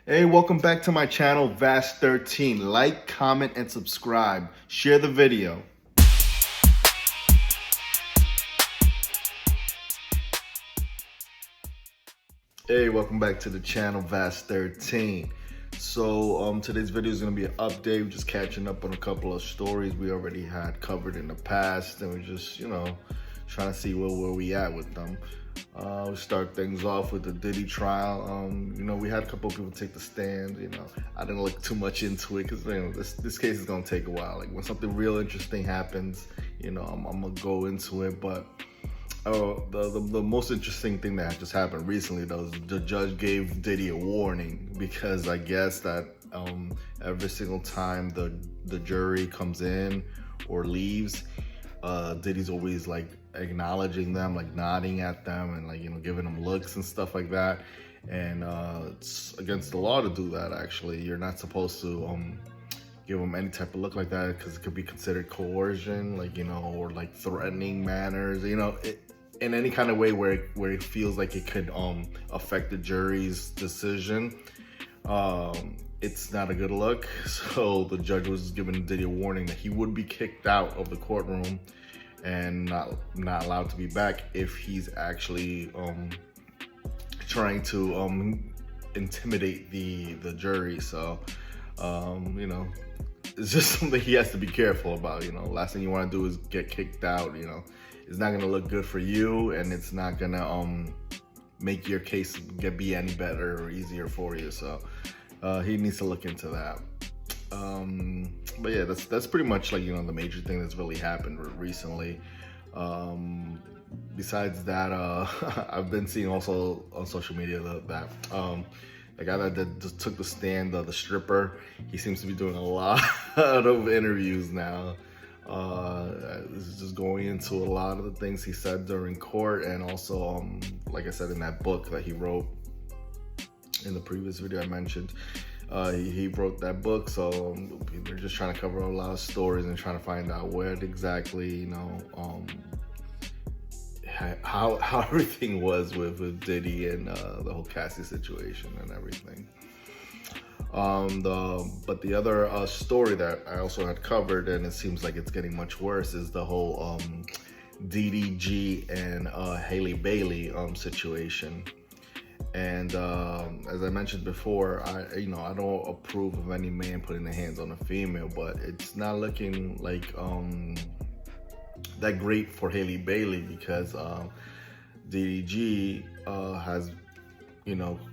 Hey, welcome back to my channel, Vast13. Like, comment, and subscribe. Share the video. Hey, welcome back to the channel, Vast13. So today's video is going to be an update. We're just catching up on a couple of stories we already had covered in the past, and we're just, trying to see where we at with them. We start things off with the Diddy trial. We had a couple of people take the stand. I didn't look too much into it because this case is gonna take a while. Like when something real interesting happens, I'm gonna go into it. But the most interesting thing that just happened recently, though, is the judge gave Diddy a warning because I guess that every single time the jury comes in or leaves, Diddy's always like acknowledging them, like nodding at them and like giving them looks and stuff like that. And it's against the law to do that. Actually, you're not supposed to give them any type of look like that because it could be considered coercion, like or like threatening manners, in any kind of way where it feels like it could affect the jury's decision. It's not a good look. So the judge was giving Diddy a warning that he would be kicked out of the courtroom and not allowed to be back if he's actually trying to intimidate the jury. So it's just something he has to be careful about. Last thing you want to do is get kicked out. It's not gonna look good for you, and it's not gonna make your case be any better or easier for you. So he needs to look into that. But yeah, that's pretty much like the major thing that's really happened recently. Besides that, I've been seeing also on social media that the guy that just took the stand, the stripper, he seems to be doing a lot of interviews now. This is just going into a lot of the things he said during court, and also like I said, in that book that he wrote in the previous video I mentioned. He wrote that book, so they're just trying to cover a lot of stories and trying to find out where exactly, how everything was with Diddy and the whole Cassie situation and everything. But the other story that I also had covered, and it seems like it's getting much worse, is the whole DDG and Hailey Bailey situation. And as I mentioned before, I don't approve of any man putting their hands on a female, but it's not looking like that great for Hailey Bailey because DDG has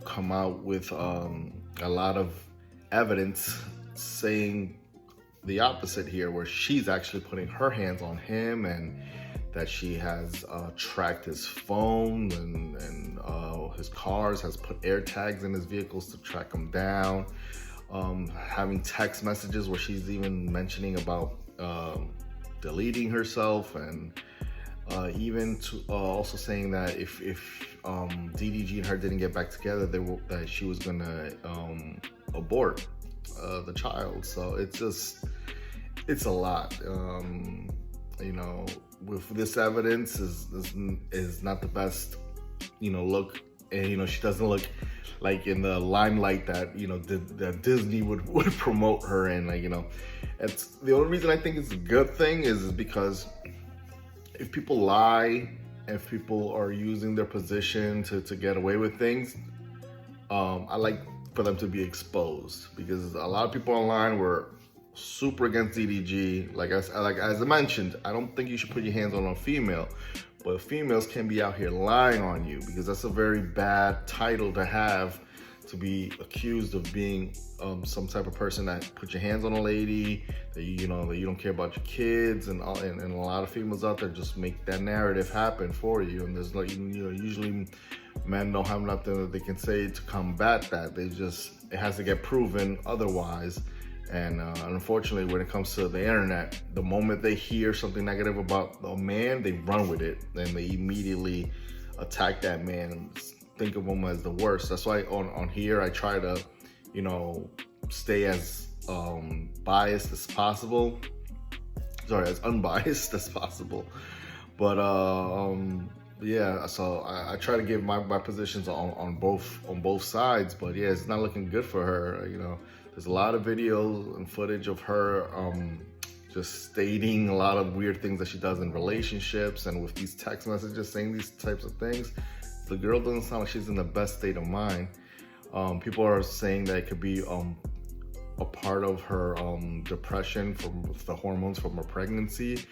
come out with a lot of evidence saying the opposite here, where she's actually putting her hands on him, and that she has tracked his phone and his cars, has put air tags in his vehicles to track him down, having text messages where she's even mentioning about deleting herself, and even to also saying that if DDG and her didn't get back together, that she was gonna abort the child. So it's a lot. With this evidence is not the best look, and she doesn't look like in the limelight that that Disney would promote her in. It's the only reason I think it's a good thing is because if people lie, if people are using their position to get away with things, I like for them to be exposed, because a lot of people online were super against DDG. Like as I mentioned, I don't think you should put your hands on a female, but females can be out here lying on you, because that's a very bad title to have, to be accused of being some type of person that put your hands on a lady, that you don't care about your kids, and a lot of females out there just make that narrative happen for you, and there's usually men don't have nothing that they can say to combat that. It has to get proven otherwise. And unfortunately, when it comes to the internet, the moment they hear something negative about a man, they run with it, and they immediately attack that man and think of him as the worst. That's why on here I try to stay as biased as possible, as unbiased as possible. But yeah, so I try to give my positions on both sides, but yeah, it's not looking good for her. You know, there's a lot of videos and footage of her just stating a lot of weird things that she does in relationships, and with these text messages saying these types of things. The girl doesn't sound like she's in the best state of mind. People are saying that it could be a part of her depression from the hormones from her pregnancy.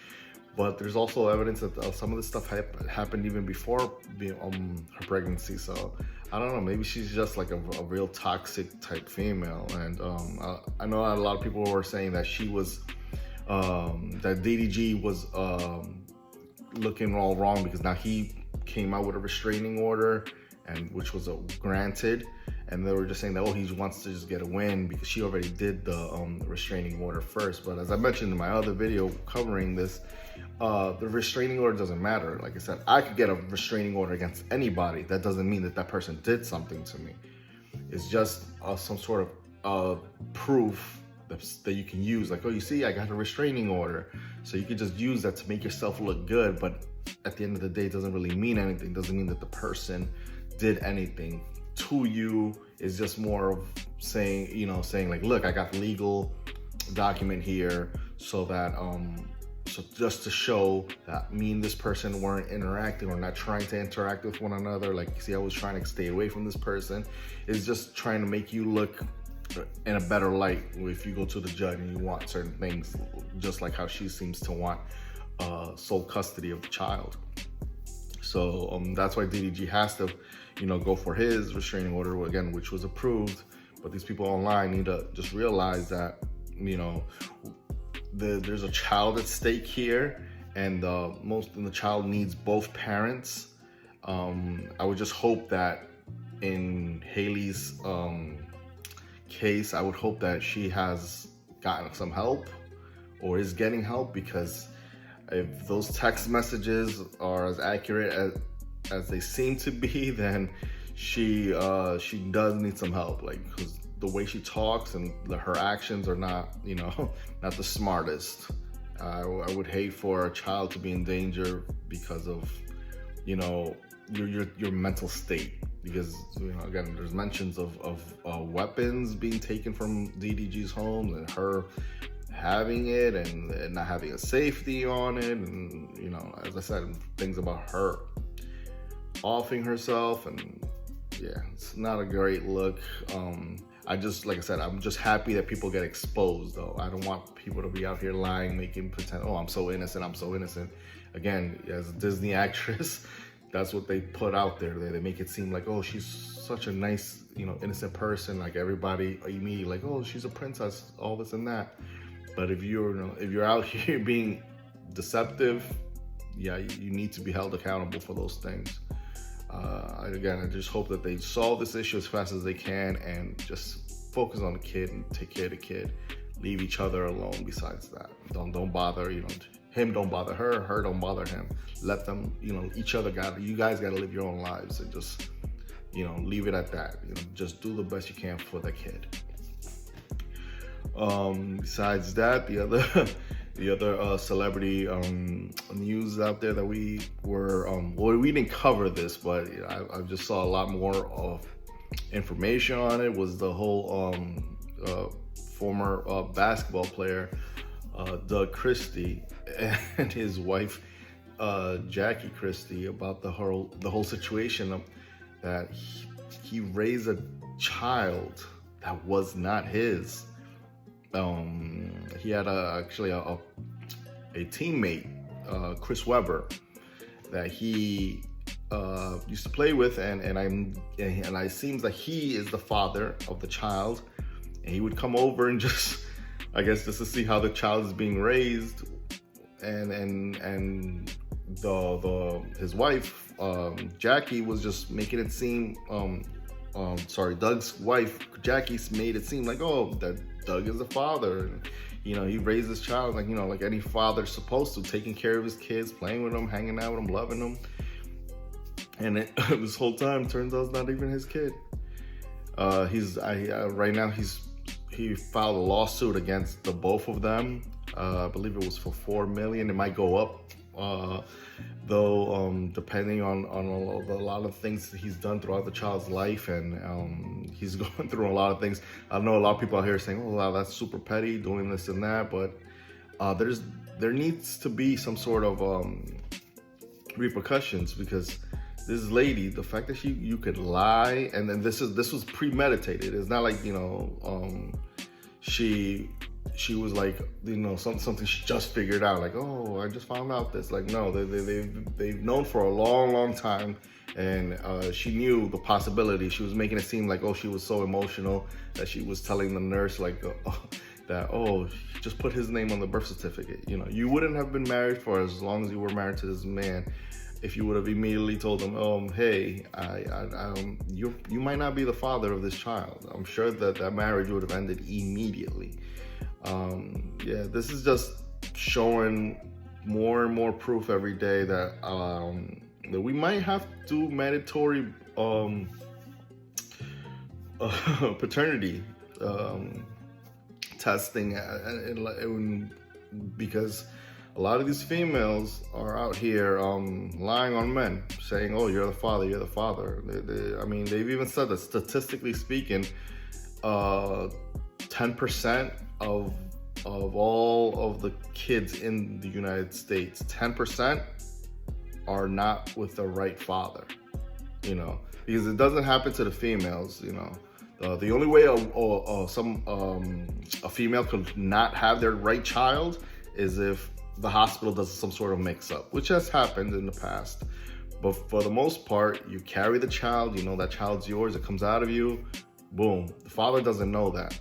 But there's also evidence that some of this stuff happened even before her pregnancy. So I don't know, maybe she's just like a real toxic type female. And I know a lot of people were saying that she was, that DDG was looking all wrong because now he came out with a restraining order, and which was granted. And they were just saying that, oh, he wants to just get a win because she already did the restraining order first. But as I mentioned in my other video covering this, the restraining order doesn't matter. Like I said, I could get a restraining order against anybody. That doesn't mean that that person did something to me. It's just some sort of proof that you can use. Like, oh, you see, I got a restraining order. So you could just use that to make yourself look good. But at the end of the day, it doesn't really mean anything. It doesn't mean that the person did anything to you. Is just more of saying, you know, saying like, look, I got legal document here so that so just to show that me and this person weren't interacting or not trying to interact with one another. Like, see, I was trying to stay away from this person. It's just trying to make you look in a better light if you go to the judge and you want certain things, just like how she seems to want sole custody of the child. So that's why DDG has to, you know, go for his restraining order again, which was approved. But these people online need to just realize that, you know, there's a child at stake here, and the child needs both parents. I would just hope that in Haley's case, I would hope that she has gotten some help or is getting help, because if those text messages are as accurate as they seem to be, then she does need some help. Like, because the way she talks and her actions are not, you know, not the smartest. I would hate for a child to be in danger because of, you know, your mental state. Because, you know, again, there's mentions of weapons being taken from DDG's home, and her having it and not having a safety on it, and, you know, as I said, things about her offing herself, and yeah, it's not a great look. Like I said, I'm just happy that people get exposed, though. I don't want people to be out here lying, making pretend, oh, I'm so innocent, I'm so innocent. Again, as a Disney actress, that's what they put out there. They make it seem like, oh, she's such a nice, you know, innocent person. Like, everybody immediately like, oh, she's a princess, all this and that. But if you're out here being deceptive, yeah, you need to be held accountable for those things. Again, I just hope that they solve this issue as fast as they can and just focus on the kid and take care of the kid. Leave each other alone. Besides that, don't bother. You know, him don't bother her. Her don't bother him. Let them. You know, each other you guys got to live your own lives, and just, you know, leave it at that. You know, just do the best you can for the kid. Besides that, the other celebrity news out there that we were well, we didn't cover this, but I just saw a lot more of information on it, was the whole former basketball player Doug Christie and his wife Jackie Christie, about the whole situation of that he raised a child that was not his. He had actually a teammate, Chris Webber, that he used to play with, and it seems like he is the father of the child, and he would come over and just, I guess, just to see how the child is being raised, and his wife Jackie was just making it seem Doug's wife Jackie made it seem like, oh, that Doug is the father, and, you know, he raised his child like, you know, like any father's supposed to, taking care of his kids, playing with them, hanging out with them, loving them. And this whole time turns out it's not even his kid. Right now he filed a lawsuit against the both of them. I believe it was for $4 million. It might go up Though depending on a lot of things he's done throughout the child's life, and he's going through a lot of things. I know a lot of people out here saying, oh wow, that's super petty, doing this and that, but there needs to be some sort of repercussions, because this lady, the fact that you could lie, and then this was premeditated. It's not like, you know, she was like, you know, something she just figured out, like, oh, I just found out this. Like, no, they've known for a long time, and she knew the possibility. She was making it seem like, oh, she was so emotional that she was telling the nurse, like, that, oh, just put his name on the birth certificate. You know, you wouldn't have been married for as long as you were married to this man if you would have immediately told him, hey, you might not be the father of this child. I'm sure that marriage would have ended immediately. Yeah, this is just showing more and more proof every day that that we might have to do mandatory paternity testing, because a lot of these females are out here lying on men, saying, oh, you're the father, you're the father. I mean, they've even said that statistically speaking, 10% of all of the kids in the United States, 10% are not with the right father, you know, because it doesn't happen to the females, you know. The only way a female could not have their right child is if the hospital does some sort of mix-up, which has happened in the past. But for the most part, you carry the child, you know that child's yours, it comes out of you, boom. The father doesn't know that.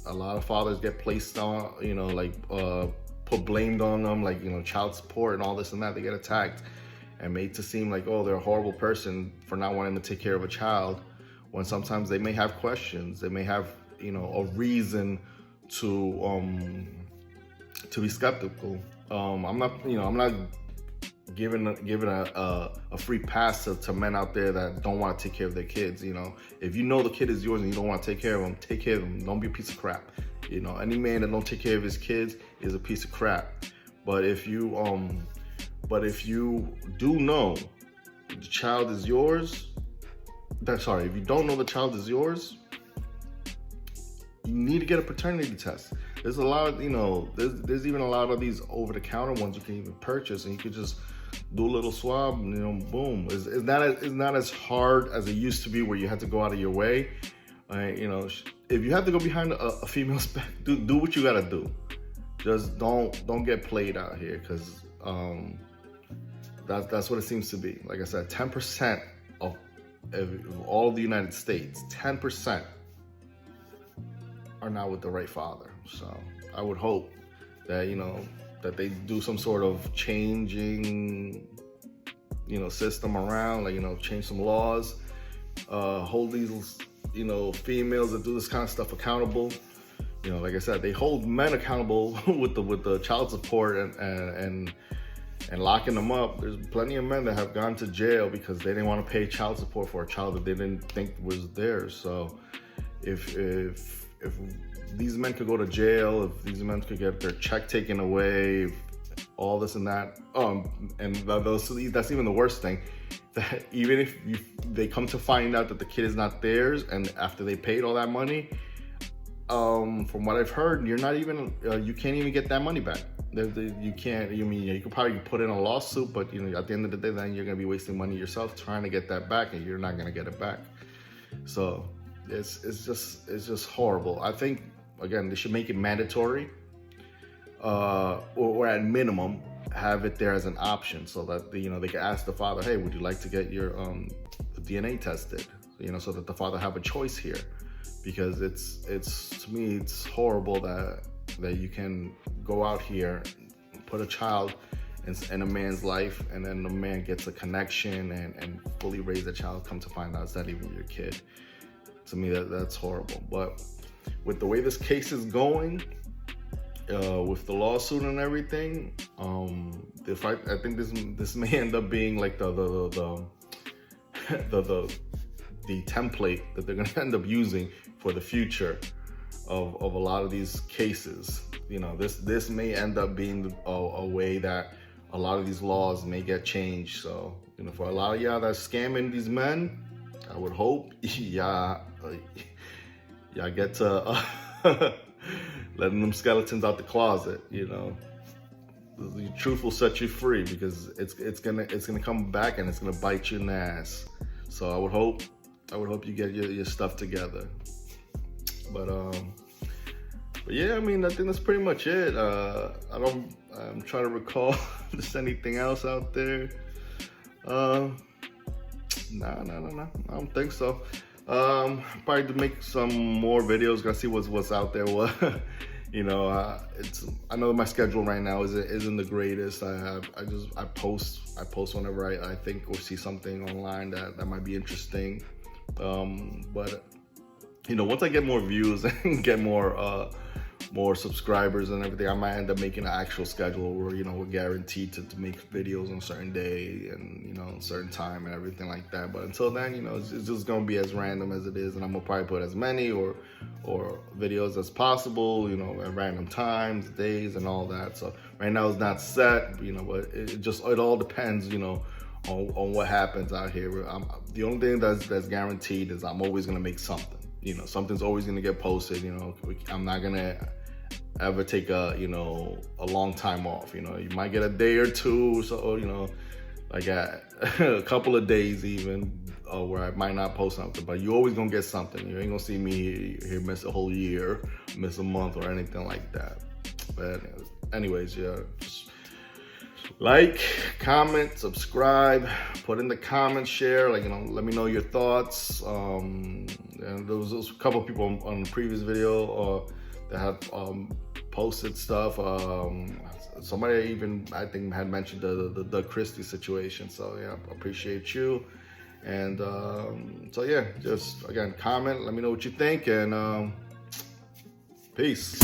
A lot of fathers get placed on, you know, like put blamed on them, like, you know, child support and all this and that. They get attacked and made to seem like, oh, they're a horrible person for not wanting to take care of a child, when sometimes they may have questions. They may have, you know, a reason to be skeptical. I'm not giving a free pass to men out there that don't want to take care of their kids. You know, if you know the kid is yours and you don't want to take care of them, take care of them. Don't be a piece of crap. You know, any man that don't take care of his kids is a piece of crap. But if you do know the child is yours, if you don't know the child is yours, you need to get a paternity test. There's a lot of, you know, there's even a lot of these over-the-counter ones you can even purchase, and you could just do a little swab, and, you know, boom. It's not as hard as it used to be, where you had to go out of your way. You know, if you have to go behind a female's back, do what you gotta do. Just don't get played out here, because that's what it seems to be. Like I said, 10% of all of the United States, 10% are not with the right father. So I would hope that, you know, that they do some sort of changing, you know, system around, like, you know, change some laws, hold these, you know, females that do this kind of stuff accountable. You know, like I said, they hold men accountable with the child support and locking them up. There's plenty of men that have gone to jail because they didn't want to pay child support for a child that they didn't think was theirs. So if these men could go to jail, if these men could get their check taken away, all this and that, and that's even the worst thing, that even if they come to find out that the kid is not theirs, and after they paid all that money, from what I've heard, you're not even, you can't even get that money back. You can't, you could probably put in a lawsuit, but, you know, at the end of the day, then you're gonna be wasting money yourself trying to get that back, and you're not gonna get it back. So it's just horrible. I think, again, they should make it mandatory, or at minimum have it there as an option, so that you know, they can ask the father, hey, would you like to get your DNA tested? You know, so that the father have a choice here, because it's to me, it's horrible that you can go out here, put a child in a man's life, and then the man gets a connection and fully raise the child, come to find out it's not even your kid. To me, that's horrible. But with the way this case is going, with the lawsuit and everything, I think this may end up being like the template that they're gonna end up using for the future of a lot of these cases. You know, this may end up being a way that a lot of these laws may get changed. So, you know, for a lot of y'all that's scamming these men, I would hope y'all get to letting them skeletons out the closet. You know, the truth will set you free, because it's gonna come back and it's gonna bite you in the ass. So I would hope you get your stuff together. But yeah, I mean, I think that's pretty much it. I'm trying to recall if there's anything else out there. No, I don't think so. Probably to make some more videos, gotta see what's out there. What you know, I know my schedule right now isn't the greatest. I post whenever I think or see something online that might be interesting. But you know, once I get more views and get more subscribers and everything, I might end up making an actual schedule where, you know, we're guaranteed to make videos on a certain day and, you know, a certain time and everything like that. But until then, you know, it's just gonna be as random as it is, and I'm gonna probably put as many or videos as possible, you know, at random times, days, and all that. So right now it's not set, you know, but it all depends, you know, on what happens out here. The only thing that's guaranteed is I'm always gonna make something. You know, something's always gonna get posted. You know, I'm not gonna ever take a long time off. You know, you might get a day or two, so, you know, like a couple of days even, where I might not post something, but you always gonna get something. You ain't gonna see me here miss a whole year, miss a month, or anything like that. But anyways, yeah, just like, comment, subscribe, put in the comments, share, like, you know, let me know your thoughts. And there was a couple of people on the previous video that have posted stuff. Somebody even, I think, had mentioned the Christie situation. So yeah, appreciate you. And so yeah, just again, comment, let me know what you think, and peace.